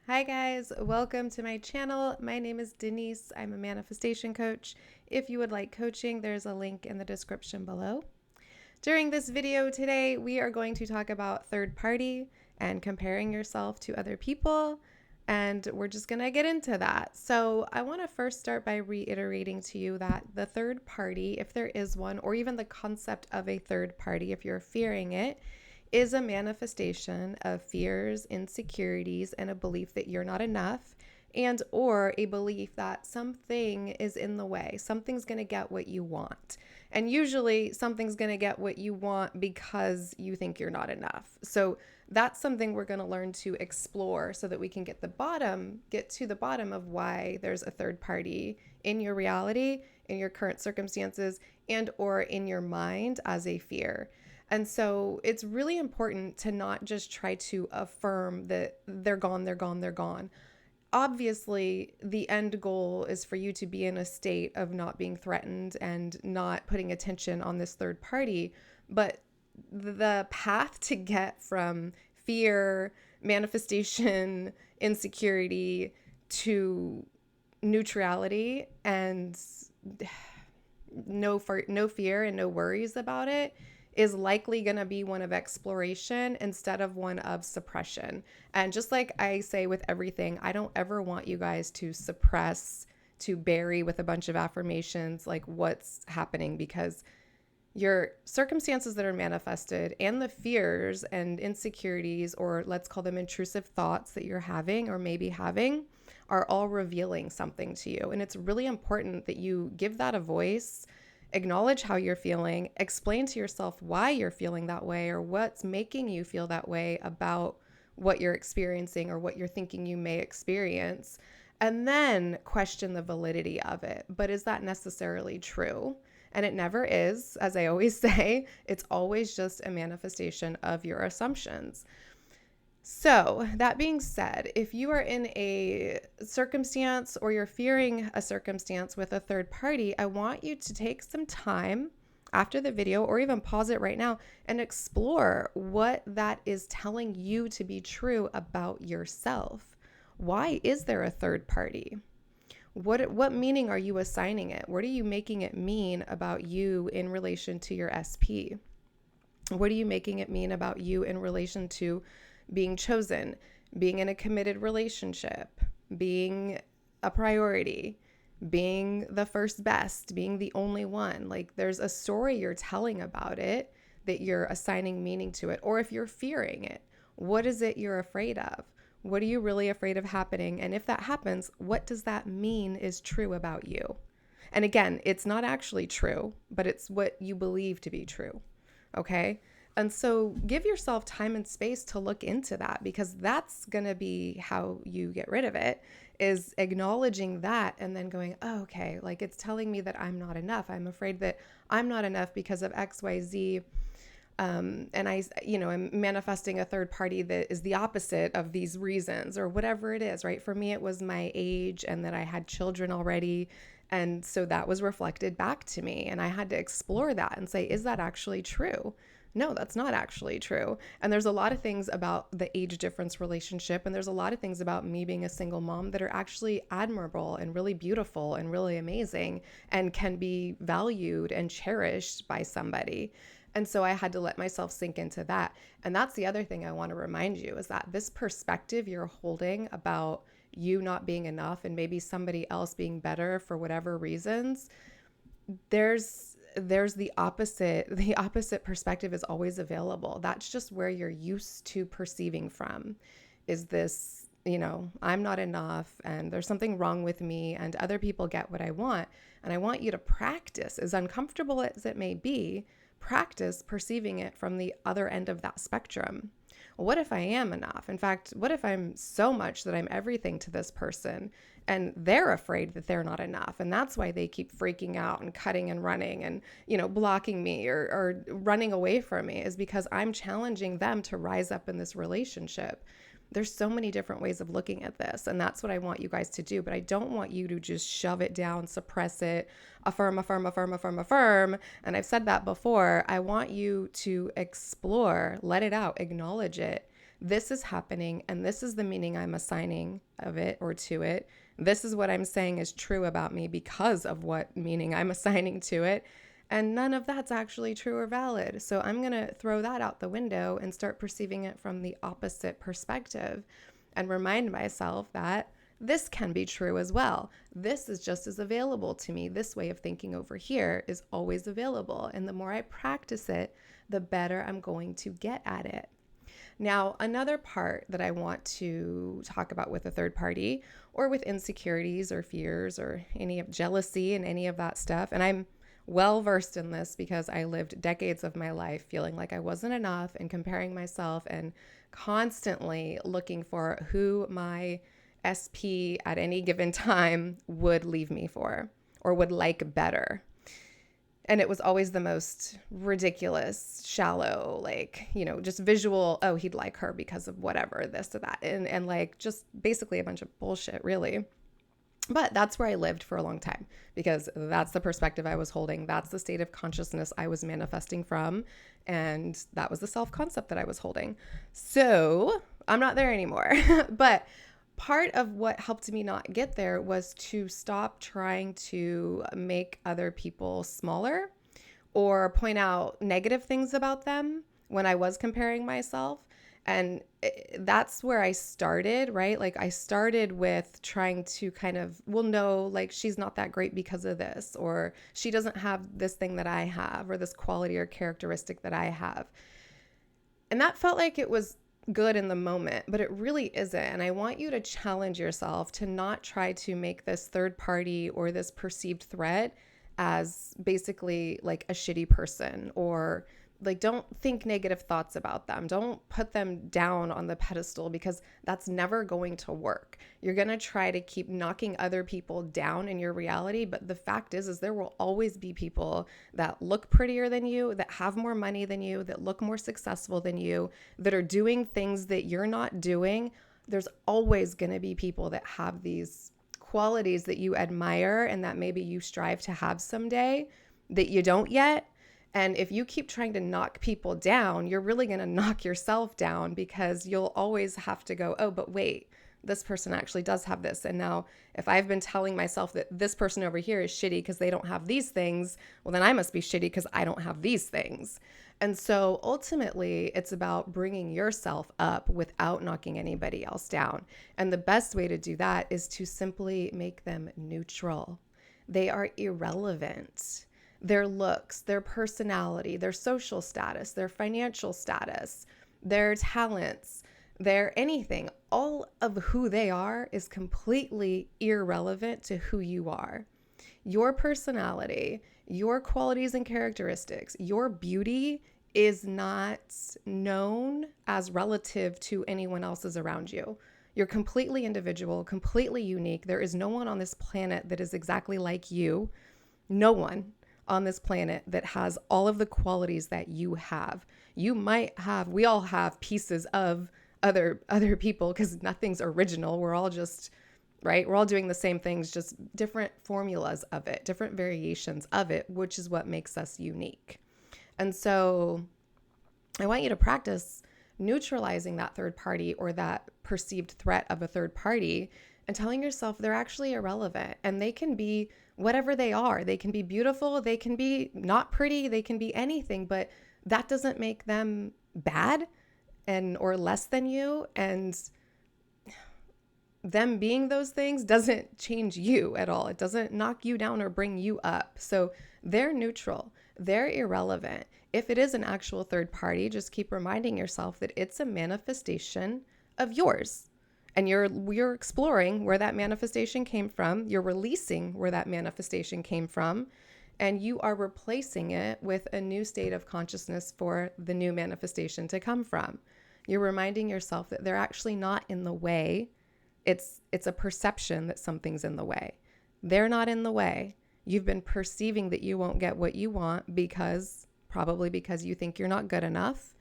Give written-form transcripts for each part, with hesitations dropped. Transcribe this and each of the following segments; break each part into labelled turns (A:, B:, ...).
A: Hi guys, welcome to my channel. My name is Denise. I'm a manifestation coach. If you would like coaching, there's a link in the description below. During this video today, we are going to talk about third party and comparing yourself to other people, and we're just going to get into that. So I want to first start by reiterating to you that the third party, if there is one, or even the concept of a third party, if you're fearing it, is a manifestation of fears, insecurities, and a belief that you're not enough, and or a belief that something is in the way. Something's going to get what you want. And usually something's going to get what you want because you think you're not enough. So that's something we're going to learn to explore so that we can get to the bottom of why there's a third party in your reality, in your current circumstances, and or in your mind as a fear. And so it's really important to not just try to affirm that they're gone, they're gone, they're gone. Obviously, the end goal is for you to be in a state of not being threatened and not putting attention on this third party. But the path to get from fear, manifestation, insecurity to neutrality and no fear and no worries about it is likely going to be one of exploration instead of one of suppression. And just like I say with everything, I don't ever want you guys to suppress, to bury with a bunch of affirmations like what's happening, because your circumstances that are manifested and the fears and insecurities, or let's call them intrusive thoughts that you're having or maybe having, are all revealing something to you. And it's really important that you give that a voice. Acknowledge how you're feeling, explain to yourself why you're feeling that way or what's making you feel that way about what you're experiencing or what you're thinking you may experience, and then question the validity of it. But is that necessarily true? And it never is. As I always say, it's always just a manifestation of your assumptions. So, that being said, if you are in a circumstance or you're fearing a circumstance with a third party, I want you to take some time after the video or even pause it right now and explore what that is telling you to be true about yourself. Why is there a third party? What meaning are you assigning it? What are you making it mean about you in relation to your SP? What are you making it mean about you in relation to being chosen, being in a committed relationship, being a priority, being the first best, being the only one? Like, there's a story you're telling about it that you're assigning meaning to it. Or if you're fearing it, what is it you're afraid of? What are you really afraid of happening? And if that happens, what does that mean is true about you? And again, it's not actually true, but it's what you believe to be true. Okay? And so give yourself time and space to look into that, because that's going to be how you get rid of it, is acknowledging that and then going, oh, okay, like it's telling me that I'm not enough. I'm afraid that I'm not enough because of X, Y, Z. And I'm manifesting a third party that is the opposite of these reasons or whatever it is, right? For me, it was my age and that I had children already. And so that was reflected back to me. And I had to explore that and say, is that actually true? No, that's not actually true. And there's a lot of things about the age difference relationship. And there's a lot of things about me being a single mom that are actually admirable and really beautiful and really amazing and can be valued and cherished by somebody. And so I had to let myself sink into that. And that's the other thing I want to remind you, is that this perspective you're holding about you not being enough and maybe somebody else being better for whatever reasons, there's the opposite perspective is always available. That's just where you're used to perceiving from, is this, I'm not enough and there's something wrong with me and other people get what I want. And I want you to practice, as uncomfortable as it may be, practice perceiving it from the other end of that spectrum. Well, what if I am enough? In fact, what if I'm so much that I'm everything to this person and they're afraid that they're not enough? And that's why they keep freaking out and cutting and running and, blocking me or running away from me, is because I'm challenging them to rise up in this relationship. There's so many different ways of looking at this, and that's what I want you guys to do. But I don't want you to just shove it down, suppress it, affirm. And I've said that before. I want you to explore, let it out, acknowledge it, this is happening and this is the meaning I'm assigning of it or to it. This is what I'm saying is true about me because of what meaning I'm assigning to it. And none of that's actually true or valid. So I'm going to throw that out the window and start perceiving it from the opposite perspective and remind myself that this can be true as well. This is just as available to me. This way of thinking over here is always available. And the more I practice it, the better I'm going to get at it. Now, another part that I want to talk about with a third party or with insecurities or fears or any of jealousy and any of that stuff, and I'm well versed in this because I lived decades of my life feeling like I wasn't enough and comparing myself and constantly looking for who my SP at any given time would leave me for or would like better. And it was always the most ridiculous, shallow, like, just visual, oh, he'd like her because of whatever, this or that. And like just basically a bunch of bullshit, really. But that's where I lived for a long time because that's the perspective I was holding. That's the state of consciousness I was manifesting from. And that was the self-concept that I was holding. So I'm not there anymore. But part of what helped me not get there was to stop trying to make other people smaller or point out negative things about them when I was comparing myself. And that's where I started, right? Like I started with trying to kind of, well, no, like she's not that great because of this, or she doesn't have this thing that I have, or this quality or characteristic that I have. And that felt like it was good in the moment, but it really isn't. And I want you to challenge yourself to not try to make this third party or this perceived threat as basically like a shitty person, or like don't think negative thoughts about them. Don't put them down on the pedestal because that's never going to work. You're going to try to keep knocking other people down in your reality, but the fact is there will always be people that look prettier than you, that have more money than you, that look more successful than you, that are doing things that you're not doing. There's always going to be people that have these qualities that you admire and that maybe you strive to have someday that you don't yet. And if you keep trying to knock people down, you're really going to knock yourself down because you'll always have to go, oh, but wait, this person actually does have this. And now if I've been telling myself that this person over here is shitty because they don't have these things, well, then I must be shitty because I don't have these things. And so ultimately, it's about bringing yourself up without knocking anybody else down. And the best way to do that is to simply make them neutral. They are irrelevant. Their looks, their personality, their social status, their financial status, their talents, their anything, all of who they are is completely irrelevant to who you are. Your personality, your qualities and characteristics, your beauty is not known as relative to anyone else's around you. You're completely individual, completely unique. There is no one on this planet that is exactly like you. No one on this planet that has all of the qualities that you have. You might have, we all have pieces of other people because nothing's original. We're all just, right? We're all doing the same things, just different formulas of it, different variations of it, which is what makes us unique. And so I want you to practice neutralizing that third party or that perceived threat of a third party and telling yourself they're actually irrelevant and they can be whatever they are. They can be beautiful, they can be not pretty, they can be anything, but that doesn't make them bad and or less than you. And them being those things doesn't change you at all. It doesn't knock you down or bring you up. So they're neutral, they're irrelevant. If it is an actual third party, just keep reminding yourself that it's a manifestation of yours. And you're exploring where that manifestation came from. You're releasing where that manifestation came from. And you are replacing it with a new state of consciousness for the new manifestation to come from. You're reminding yourself that they're actually not in the way. It's a perception that something's in the way. They're not in the way. You've been perceiving that you won't get what you want probably because you think you're not good enough.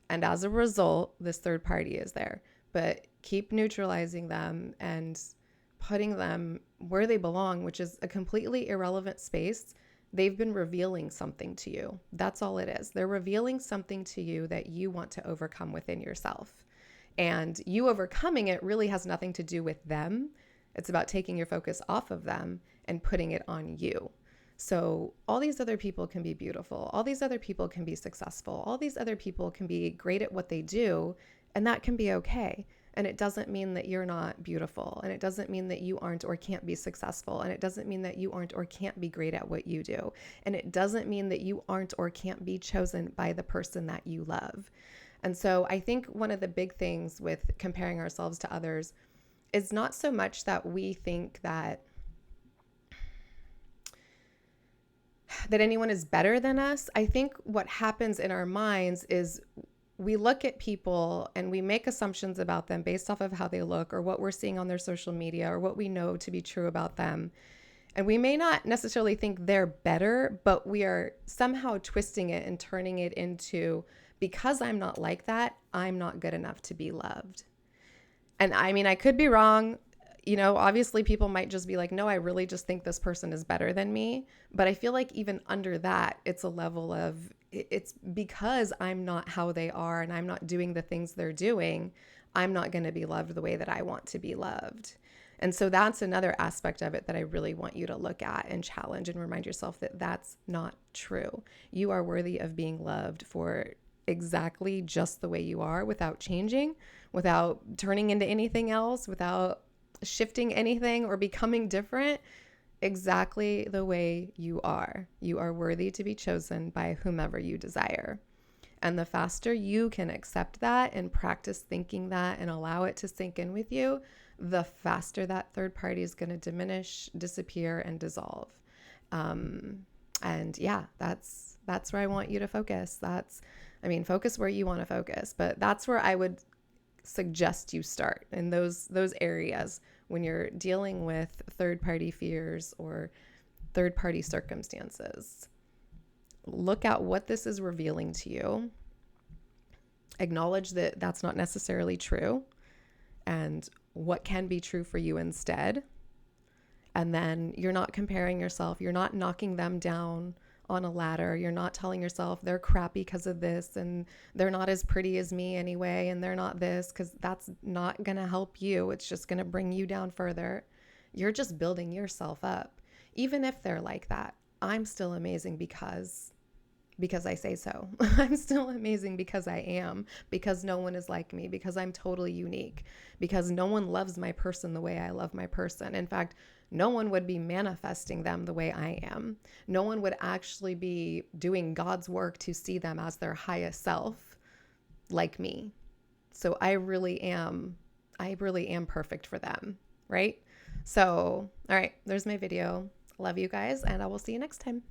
A: And as a result, this third party is there. But keep neutralizing them and putting them where they belong, which is a completely irrelevant space. They've been revealing something to you. That's all it is. They're revealing something to you that you want to overcome within yourself. And you overcoming it really has nothing to do with them. It's about taking your focus off of them and putting it on you. So all these other people can be beautiful. All these other people can be successful. All these other people can be great at what they do, and that can be okay. And it doesn't mean that you're not beautiful. And it doesn't mean that you aren't or can't be successful. And it doesn't mean that you aren't or can't be great at what you do. And it doesn't mean that you aren't or can't be chosen by the person that you love. And so I think one of the big things with comparing ourselves to others is not so much that we think that anyone is better than us. I think what happens in our minds is we look at people and we make assumptions about them based off of how they look or what we're seeing on their social media or what we know to be true about them. And we may not necessarily think they're better, but we are somehow twisting it and turning it into, because I'm not like that, I'm not good enough to be loved. And I mean, I could be wrong. Obviously people might just be like, no, I really just think this person is better than me. But I feel like even under that, it's a level of, it's because I'm not how they are and I'm not doing the things they're doing, I'm not going to be loved the way that I want to be loved. And so that's another aspect of it that I really want you to look at and challenge and remind yourself that that's not true. You are worthy of being loved for exactly just the way you are, without changing, without turning into anything else, without shifting anything or becoming different, exactly the way you are. You are worthy to be chosen by whomever you desire. And the faster you can accept that and practice thinking that and allow it to sink in with you, the faster that third party is going to diminish, disappear, and dissolve. And yeah, that's where I want you to focus. Focus where you want to focus, but that's where I would suggest you start, in those areas when you're dealing with third-party fears or third-party circumstances. Look at what this is revealing to you. Acknowledge that that's not necessarily true and what can be true for you instead. And then you're not comparing yourself. You're not knocking them down on a ladder. You're not telling yourself they're crappy because of this and they're not as pretty as me anyway and they're not this, because that's not going to help you. It's just going to bring you down further. You're just building yourself up. Even if they're like that, I'm still amazing because I say so. I'm still amazing because I am, because no one is like me, because I'm totally unique, because no one loves my person the way I love my person. In fact, no one would be manifesting them the way I am. No one would actually be doing God's work to see them as their highest self like me. So I really am perfect for them, right? So, all right, there's my video. Love you guys, and I will see you next time.